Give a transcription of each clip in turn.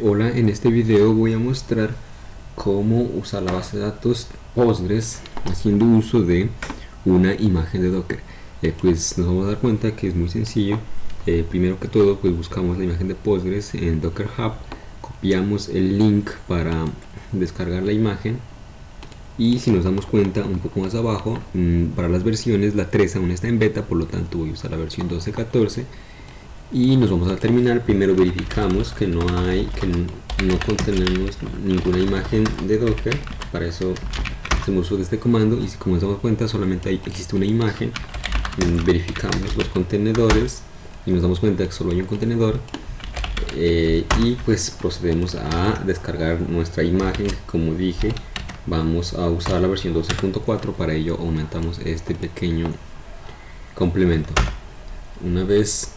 Hola, en este video voy a mostrar cómo usar la base de datos Postgres haciendo uso de una imagen de Docker. Pues nos vamos a dar cuenta que es muy sencillo. Primero que todo, pues buscamos la imagen de Postgres en Docker Hub, copiamos el link para descargar la imagen y si nos damos cuenta un poco más abajo, para las versiones la 3 aún está en beta, por lo tanto voy a usar la versión 12.14 y nos vamos a terminar. Primero verificamos que no contenemos ninguna imagen de Docker. Para eso hacemos uso de este comando y si como nos damos cuenta solamente existe una imagen, verificamos los contenedores y nos damos cuenta que solo hay un contenedor, y pues procedemos a descargar nuestra imagen. Como dije, vamos a usar la versión 12.4, para ello aumentamos este pequeño complemento. Una vez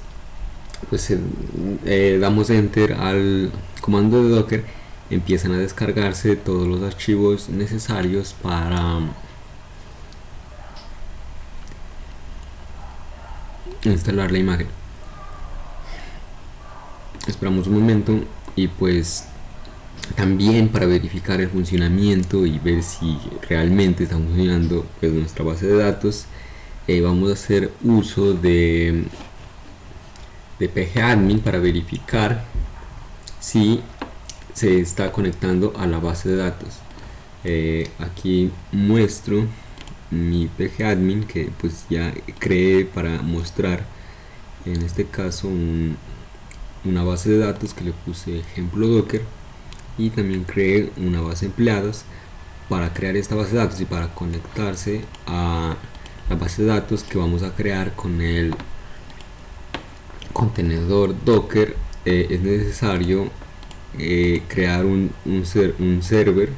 pues damos enter al comando de Docker, empiezan a descargarse todos los archivos necesarios para instalar la imagen. Esperamos un momento y pues también para verificar el funcionamiento y ver si realmente está funcionando pues nuestra base de datos, vamos a hacer uso de pgadmin para verificar si se está conectando a la base de datos. Aquí muestro mi pgadmin que pues ya creé para mostrar, en este caso una base de datos que le puse ejemplo Docker, y también creé una base de empleados para crear esta base de datos y para conectarse a la base de datos que vamos a crear con el contenedor Docker. Es necesario crear un server,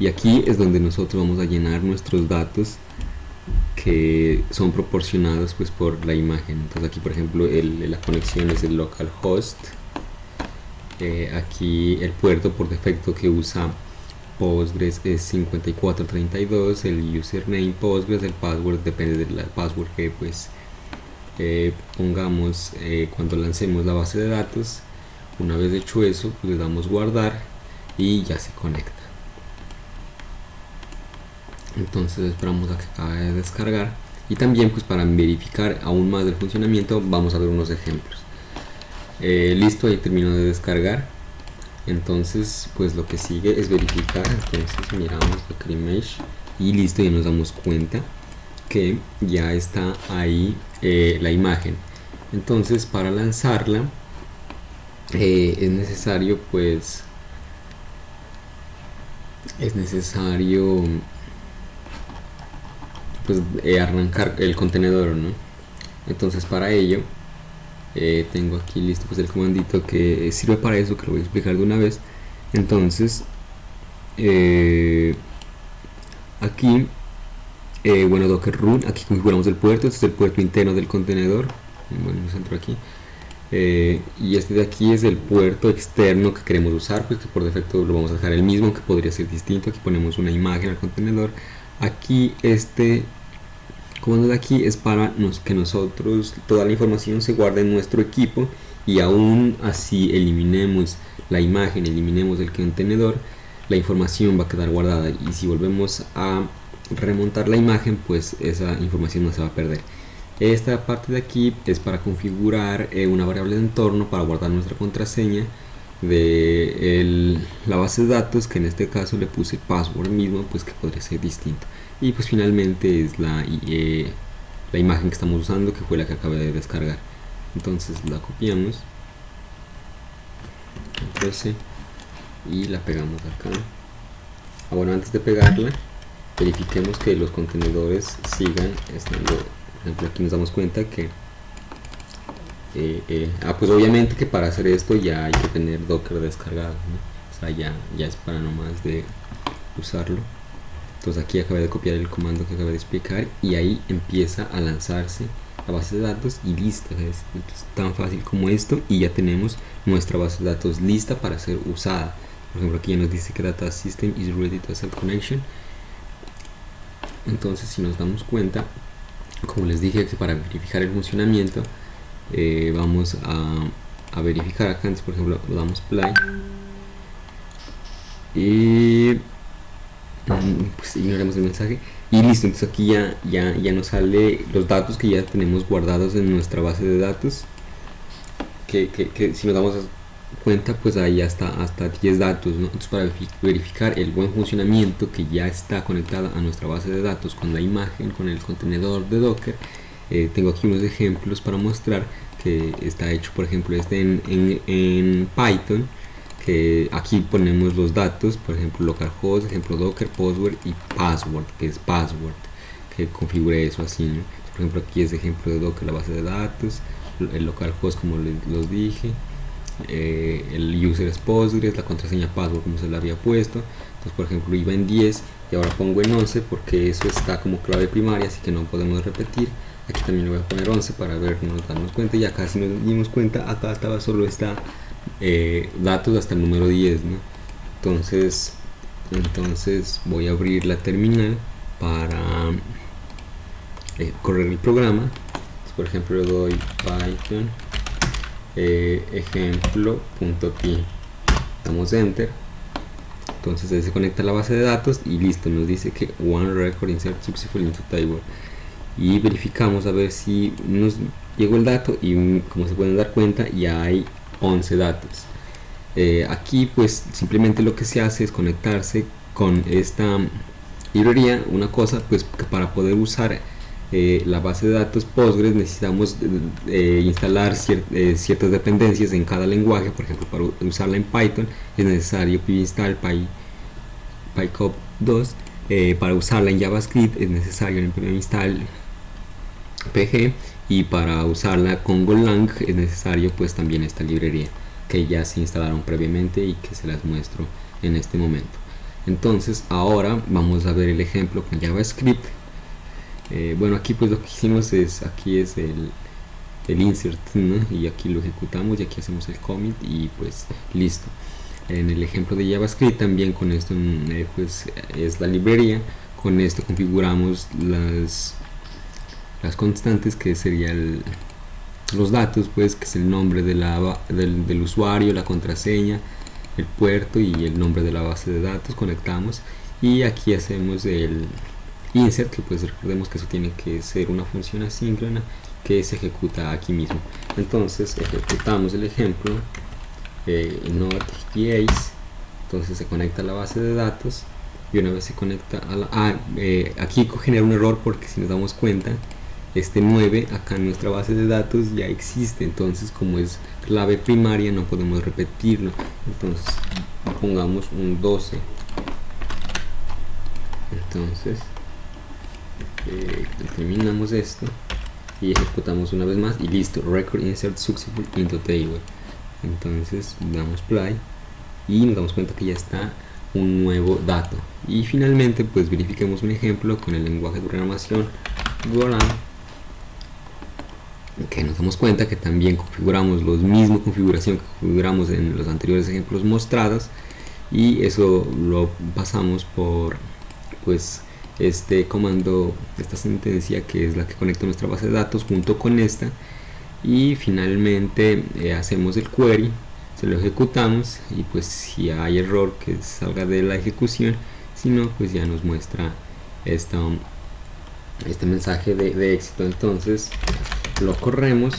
y aquí es donde nosotros vamos a llenar nuestros datos que son proporcionados pues por la imagen. Entonces aquí por ejemplo la conexión es el localhost, aquí el puerto por defecto que usa Postgres es 5432, el username Postgres, el password depende del password que pues pongamos cuando lancemos la base de datos. Una vez hecho eso, pues le damos guardar y ya se conecta. Entonces esperamos a que acabe de descargar, y también pues para verificar aún más del funcionamiento vamos a ver unos ejemplos. Listo, ahí terminó de descargar. Entonces pues lo que sigue es verificar. Entonces miramos Docker Image y listo, y nos damos cuenta que ya está ahí la imagen. Entonces para lanzarla es necesario arrancar el contenedor, ¿no? Entonces para ello tengo aquí listo pues el comandito que sirve para eso, que lo voy a explicar de una vez. Entonces aquí bueno, docker run, aquí configuramos el puerto. Este es el puerto interno del contenedor. Bueno, me centro aquí. Y este de aquí es el puerto externo que queremos usar, pues que por defecto lo vamos a dejar el mismo, aunque podría ser distinto. Aquí ponemos una imagen al contenedor. Aquí este comando de aquí es para que nosotros toda la información se guarde en nuestro equipo, y aún así eliminemos la imagen, eliminemos el contenedor, la información va a quedar guardada, y si volvemos a remontar la imagen pues esa información no se va a perder. Esta parte de aquí es para configurar una variable de entorno para guardar nuestra contraseña de la base de datos, que en este caso le puse password mismo, pues que podría ser distinto. Y pues finalmente es la imagen que estamos usando, que fue la que acabé de descargar. Entonces la copiamos, entonces, y la pegamos acá. Bueno, antes de pegarla verifiquemos que los contenedores sigan estando. Por ejemplo, aquí nos damos cuenta que pues obviamente que para hacer esto ya hay que tener Docker descargado, ¿no? O sea, ya es para nomás de usarlo. Entonces aquí acabé de copiar el comando que acabé de explicar, y ahí empieza a lanzarse la base de datos y lista. Es tan fácil como esto, y ya tenemos nuestra base de datos lista para ser usada. Por ejemplo, aquí ya nos dice que Data System is ready to accept connection. Entonces si nos damos cuenta, como les dije, que para verificar el funcionamiento vamos a a verificar acá. Entonces, por ejemplo, lo damos play y pues ignoremos el mensaje y listo. Entonces aquí ya nos sale los datos que ya tenemos guardados en nuestra base de datos, que si nos damos cuenta, pues ahí hasta 10 datos, ¿no? Entonces, para verificar el buen funcionamiento que ya está conectada a nuestra base de datos con la imagen, con el contenedor de Docker, tengo aquí unos ejemplos para mostrar que está hecho. Por ejemplo, en Python, que aquí ponemos los datos, por ejemplo localhost, ejemplo Docker, Postware y password, que es password, que configure eso así, ¿no? Por ejemplo, aquí es ejemplo de Docker, la base de datos, el localhost como los dije, el user es Postgres, la contraseña password como se la había puesto. Entonces, por ejemplo, iba en 10 y ahora pongo en 11 porque eso está como clave primaria, así que no podemos repetir. Aquí también le voy a poner 11 para ver, no nos damos cuenta, y acá si nos dimos cuenta, acá estaba solo datos hasta el número 10, ¿no? Entonces voy a abrir la terminal para correr el programa. Entonces, por ejemplo, le doy python ejemplo.py, damos enter. Entonces ahí se conecta a la base de datos y listo, nos dice que one record insert successfully into table, y verificamos a ver si nos llegó el dato y como se pueden dar cuenta ya hay 11 datos. Aquí pues simplemente lo que se hace es conectarse con esta librería. Una cosa, pues que para poder usar la base de datos Postgres necesitamos instalar ciertas dependencias en cada lenguaje. Por ejemplo, para usarla en Python es necesario py-install pycop 2. Para usarla en JavaScript es necesario py-install pg, y para usarla con Golang es necesario pues también esta librería que ya se instalaron previamente y que se las muestro en este momento. Entonces ahora vamos a ver el ejemplo con JavaScript. Bueno, aquí pues lo que hicimos es, aquí es el insert, ¿no? Y aquí lo ejecutamos y aquí hacemos el commit y pues listo. En el ejemplo de JavaScript también con esto pues es la librería. Con esto configuramos las constantes, que serían los datos, pues que es el nombre del usuario, la contraseña, el puerto y el nombre de la base de datos. Conectamos y aquí hacemos el insert, que pues recordemos que eso tiene que ser una función asíncrona que se ejecuta aquí mismo. Entonces ejecutamos el ejemplo not.js. Entonces se conecta a la base de datos y una vez se conecta a la aquí genera un error porque si nos damos cuenta, este 9 acá en nuestra base de datos ya existe. Entonces, como es clave primaria, no podemos repetirlo. Entonces pongamos un 12. Entonces terminamos esto y ejecutamos una vez más y listo, record insert successful into table. Entonces damos play y nos damos cuenta que ya está un nuevo dato. Y finalmente pues verifiquemos un ejemplo con el lenguaje de programación Golang, que nos damos cuenta que también configuramos la misma configuración que configuramos en los anteriores ejemplos mostrados, y eso lo pasamos por pues este comando, esta sentencia que es la que conecta nuestra base de datos junto con esta, y finalmente hacemos el query, se lo ejecutamos y pues si hay error que salga de la ejecución, si no pues ya nos muestra este mensaje de éxito. Entonces lo corremos,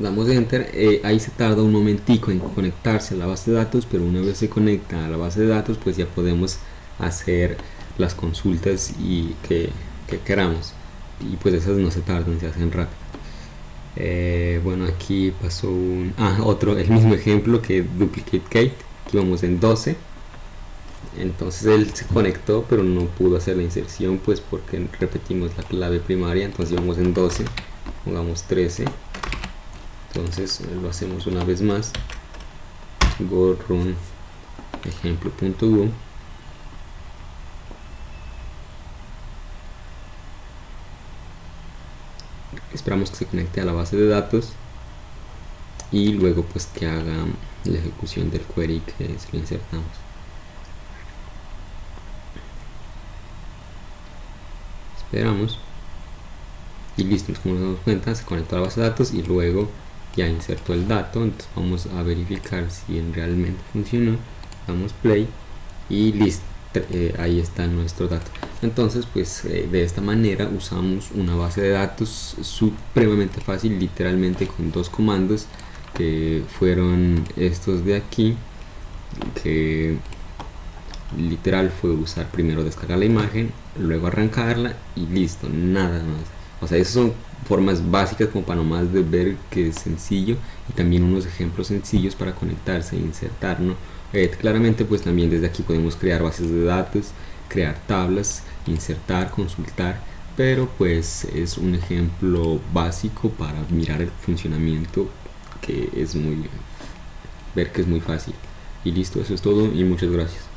damos enter, ahí se tarda un momentico en conectarse a la base de datos, pero una vez se conecta a la base de datos pues ya podemos hacer las consultas y que queramos, y pues esas no se tardan, se hacen rápido. Bueno, aquí pasó el mismo ejemplo que duplicate Kate, aquí vamos en 12. Entonces él se conectó pero no pudo hacer la inserción pues porque repetimos la clave primaria. Entonces vamos en 12, pongamos 13. Entonces lo hacemos una vez más, go run ejemplo.go, esperamos que se conecte a la base de datos y luego pues que haga la ejecución del query que se lo insertamos. Esperamos y listo. Como nos damos cuenta, se conectó a la base de datos y luego ya insertó el dato, entonces vamos a verificar si realmente funcionó. Damos play y listo, ahí está nuestro dato. Entonces pues de esta manera usamos una base de datos supremamente fácil, literalmente con dos comandos que fueron estos de aquí, que literal fue usar primero descargar la imagen, luego arrancarla y listo, nada más. O sea, esas son formas básicas como para nomás de ver que es sencillo, y también unos ejemplos sencillos para conectarse e insertar, ¿no? Claramente pues también desde aquí podemos crear bases de datos, crear tablas, insertar, consultar, pero pues es un ejemplo básico para mirar el funcionamiento, que es muy ver que es muy fácil. Y listo, eso es todo y muchas gracias.